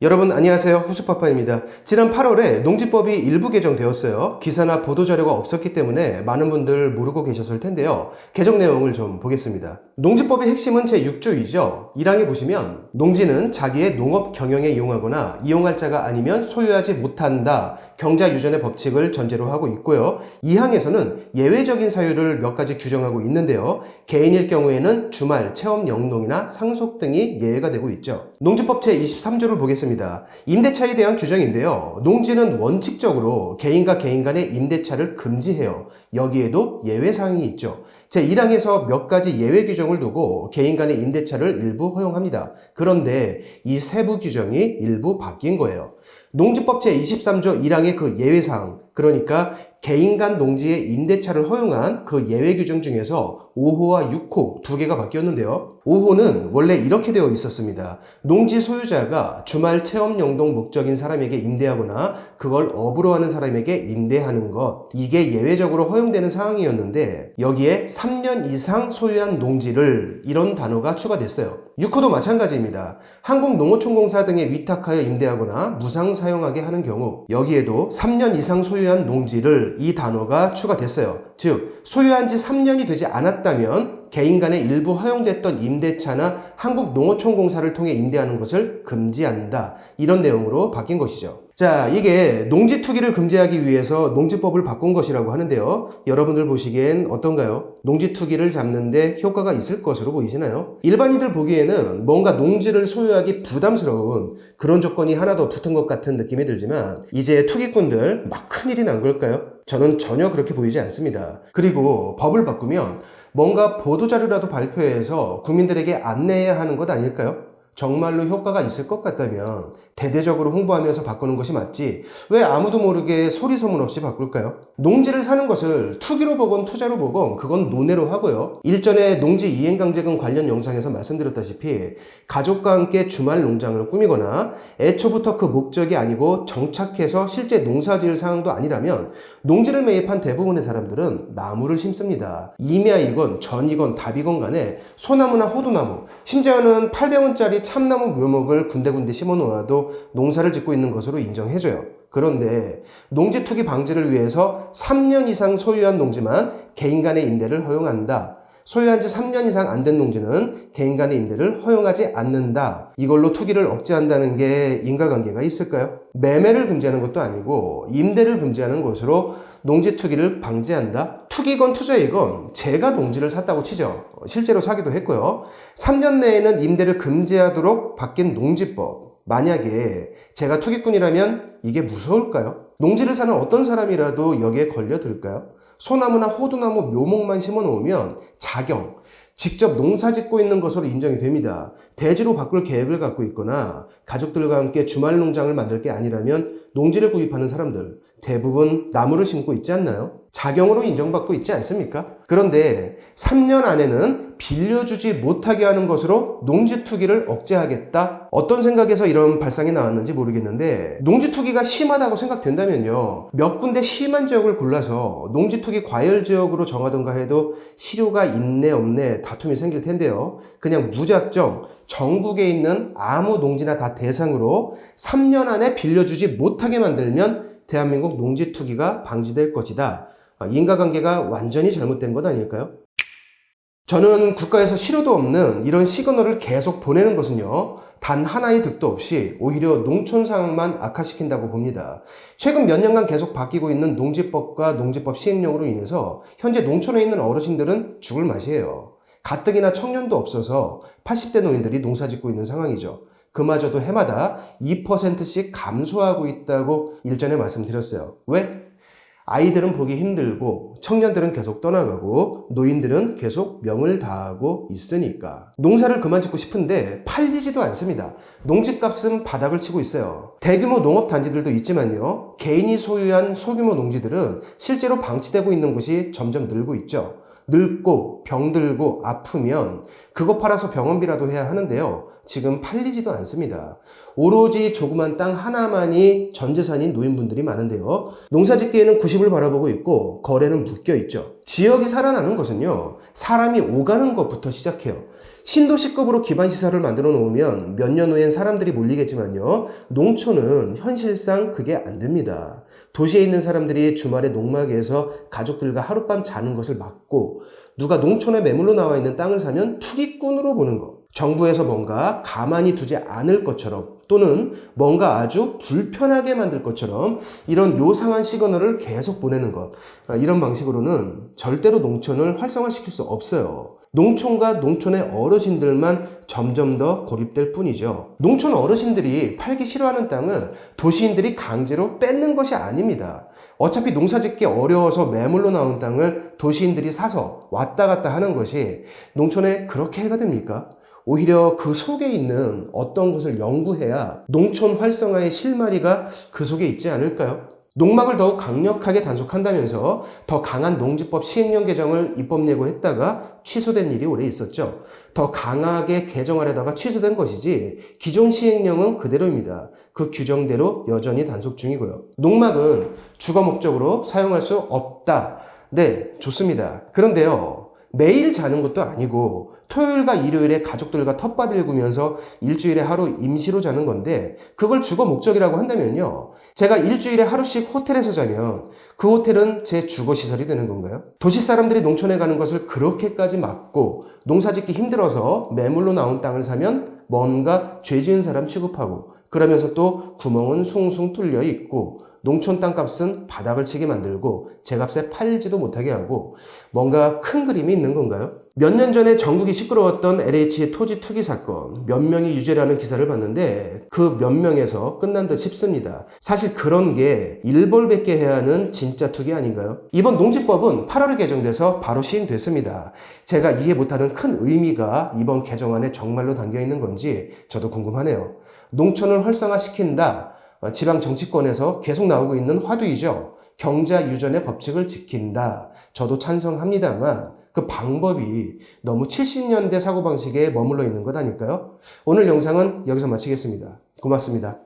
여러분 안녕하세요. 후수파파입니다. 지난 8월에 농지법이 일부 개정되었어요. 기사나 보도자료가 없었기 때문에 많은 분들 모르고 계셨을 텐데요. 개정 내용을 좀 보겠습니다. 농지법의 핵심은 제6조이죠. 1항에 보시면 농지는 자기의 농업 경영에 이용하거나 이용할 자가 아니면 소유하지 못한다. 경자유전의 법칙을 전제로 하고 있고요. 2항에서는 예외적인 사유를 몇 가지 규정하고 있는데요. 개인일 경우에는 주말, 체험 영농이나 상속 등이 예외가 되고 있죠. 농지법 제23조를 보겠습니다. 임대차에 대한 규정인데요. 농지는 원칙적으로 개인과 개인 간의 임대차를 금지해요. 여기에도 예외사항이 있죠. 제1항에서 몇 가지 예외 규정을 두고 개인 간의 임대차를 일부 허용합니다. 그런데 이 세부 규정이 일부 바뀐 거예요. 농지법 제23조 1항의 그 예외사항, 그러니까 개인 간 농지의 임대차를 허용한 그 예외 규정 중에서 5호와 6호 두 개가 바뀌었는데요. 5호는 원래 이렇게 되어 있었습니다. 농지 소유자가 주말 체험 영동 목적인 사람에게 임대하거나 그걸 업으로 하는 사람에게 임대하는 것, 이게 예외적으로 허용되는 사항이었는데 여기에 3년 이상 소유한 농지를 이런 단어가 추가됐어요. 6호도 마찬가지입니다. 한국농어촌공사 등에 위탁하여 임대하거나 무상 사용하게 하는 경우 여기에도 3년 이상 소유한 농지를 이 단어가 추가됐어요. 즉 소유한 지 3년이 되지 않았다면 개인 간에 일부 허용됐던 임대차나 한국농어촌공사를 통해 임대하는 것을 금지한다. 이런 내용으로 바뀐 것이죠. 자, 이게 농지 투기를 금지하기 위해서 농지법을 바꾼 것이라고 하는데요. 여러분들 보시기엔 어떤가요? 농지 투기를 잡는데 효과가 있을 것으로 보이시나요? 일반인들 보기에는 뭔가 농지를 소유하기 부담스러운 그런 조건이 하나 더 붙은 것 같은 느낌이 들지만 이제 투기꾼들 막 큰일이 난 걸까요? 저는 전혀 그렇게 보이지 않습니다. 그리고 법을 바꾸면 뭔가 보도자료라도 발표해서 국민들에게 안내해야 하는 것 아닐까요? 정말로 효과가 있을 것 같다면 대대적으로 홍보하면서 바꾸는 것이 맞지 왜 아무도 모르게 소리 소문 없이 바꿀까요? 농지를 사는 것을 투기로 보건 투자로 보건 그건 논외로 하고요. 일전에 농지 이행강제금 관련 영상에서 말씀드렸다시피 가족과 함께 주말 농장을 꾸미거나 애초부터 그 목적이 아니고 정착해서 실제 농사지을 상황도 아니라면 농지를 매입한 대부분의 사람들은 나무를 심습니다. 임야이건 전이건 답이건 간에 소나무나 호두나무, 심지어는 800원짜리 참나무 묘목을 군데군데 심어 놓아도 농사를 짓고 있는 것으로 인정해줘요. 그런데 농지 투기 방지를 위해서 3년 이상 소유한 농지만 개인 간의 임대를 허용한다. 소유한 지 3년 이상 안 된 농지는 개인 간의 임대를 허용하지 않는다. 이걸로 투기를 억제한다는 게 인과관계가 있을까요? 매매를 금지하는 것도 아니고 임대를 금지하는 것으로 농지 투기를 방지한다? 투기건 투자이건 제가 농지를 샀다고 치죠. 실제로 사기도 했고요. 3년 내에는 임대를 금지하도록 바뀐 농지법. 만약에 제가 투기꾼이라면 이게 무서울까요? 농지를 사는 어떤 사람이라도 여기에 걸려들까요? 소나무나 호두나무 묘목만 심어 놓으면 자경, 직접 농사 짓고 있는 것으로 인정이 됩니다. 대지로 바꿀 계획을 갖고 있거나 가족들과 함께 주말 농장을 만들 게 아니라면 농지를 구입하는 사람들 대부분 나무를 심고 있지 않나요? 자경으로 인정받고 있지 않습니까? 그런데 3년 안에는 빌려주지 못하게 하는 것으로 농지 투기를 억제하겠다? 어떤 생각에서 이런 발상이 나왔는지 모르겠는데 농지 투기가 심하다고 생각된다면요. 몇 군데 심한 지역을 골라서 농지 투기 과열 지역으로 정하던가 해도 실효가 있네 없네 다툼이 생길 텐데요. 그냥 무작정 전국에 있는 아무 농지나 다 대상으로 3년 안에 빌려주지 못하게 만들면 대한민국 농지 투기가 방지될 것이다. 인과관계가 완전히 잘못된 것 아닐까요? 저는 국가에서 실효도 없는 이런 시그널을 계속 보내는 것은요. 단 하나의 득도 없이 오히려 농촌 상황만 악화시킨다고 봅니다. 최근 몇 년간 계속 바뀌고 있는 농지법과 농지법 시행령으로 인해서 현재 농촌에 있는 어르신들은 죽을 맛이에요. 가뜩이나 청년도 없어서 80대 노인들이 농사 짓고 있는 상황이죠. 그마저도 해마다 2%씩 감소하고 있다고 일전에 말씀드렸어요. 왜? 아이들은 보기 힘들고 청년들은 계속 떠나가고 노인들은 계속 명을 다하고 있으니까. 농사를 그만 짓고 싶은데 팔리지도 않습니다. 농지값은 바닥을 치고 있어요. 대규모 농업단지들도 있지만요. 개인이 소유한 소규모 농지들은 실제로 방치되고 있는 곳이 점점 늘고 있죠. 늙고 병들고 아프면 그거 팔아서 병원비라도 해야 하는데요. 지금 팔리지도 않습니다. 오로지 조그만 땅 하나만이 전 재산인 노인분들이 많은데요. 농사 짓기에는 90을 바라보고 있고 거래는 묶여 있죠. 지역이 살아나는 것은요. 사람이 오가는 것부터 시작해요. 신도시급으로 기반시설을 만들어 놓으면 몇 년 후엔 사람들이 몰리겠지만요. 농촌은 현실상 그게 안 됩니다. 도시에 있는 사람들이 주말에 농막에서 가족들과 하룻밤 자는 것을 막고 누가 농촌에 매물로 나와 있는 땅을 사면 투기꾼으로 보는 것. 정부에서 뭔가 가만히 두지 않을 것처럼 또는 뭔가 아주 불편하게 만들 것처럼 이런 요상한 시그널을 계속 보내는 것. 이런 방식으로는 절대로 농촌을 활성화시킬 수 없어요. 농촌과 농촌의 어르신들만 점점 더 고립될 뿐이죠. 농촌 어르신들이 팔기 싫어하는 땅을 도시인들이 강제로 뺏는 것이 아닙니다. 어차피 농사짓기 어려워서 매물로 나온 땅을 도시인들이 사서 왔다 갔다 하는 것이 농촌에 그렇게 해가 됩니까? 오히려 그 속에 있는 어떤 것을 연구해야 농촌 활성화의 실마리가 그 속에 있지 않을까요? 농막을 더욱 강력하게 단속한다면서 더 강한 농지법 시행령 개정을 입법 예고했다가 취소된 일이 오래 있었죠. 더 강하게 개정하려다가 취소된 것이지 기존 시행령은 그대로입니다. 그 규정대로 여전히 단속 중이고요. 농막은 주거 목적으로 사용할 수 없다. 네, 좋습니다. 그런데요. 매일 자는 것도 아니고 토요일과 일요일에 가족들과 텃밭을 일구면서 일주일에 하루 임시로 자는 건데 그걸 주거 목적이라고 한다면요. 제가 일주일에 하루씩 호텔에서 자면 그 호텔은 제 주거시설이 되는 건가요? 도시 사람들이 농촌에 가는 것을 그렇게까지 막고 농사짓기 힘들어서 매물로 나온 땅을 사면 뭔가 죄 지은 사람 취급하고 그러면서 또 구멍은 숭숭 뚫려 있고 농촌 땅값은 바닥을 치게 만들고 제값에 팔지도 못하게 하고 뭔가 큰 그림이 있는 건가요? 몇 년 전에 전국이 시끄러웠던 LH의 토지 투기 사건 몇 명이 유죄를 하는 기사를 봤는데 그 몇 명에서 끝난 듯 싶습니다. 사실 그런 게 일벌백계 해야 하는 진짜 투기 아닌가요? 이번 농지법은 8월에 개정돼서 바로 시행됐습니다. 제가 이해 못하는 큰 의미가 이번 개정안에 정말로 담겨 있는 건지 저도 궁금하네요. 농촌을 활성화시킨다. 지방 정치권에서 계속 나오고 있는 화두이죠. 경자 유전의 법칙을 지킨다. 저도 찬성합니다만 그 방법이 너무 70년대 사고방식에 머물러 있는 것 아닐까요? 오늘 영상은 여기서 마치겠습니다. 고맙습니다.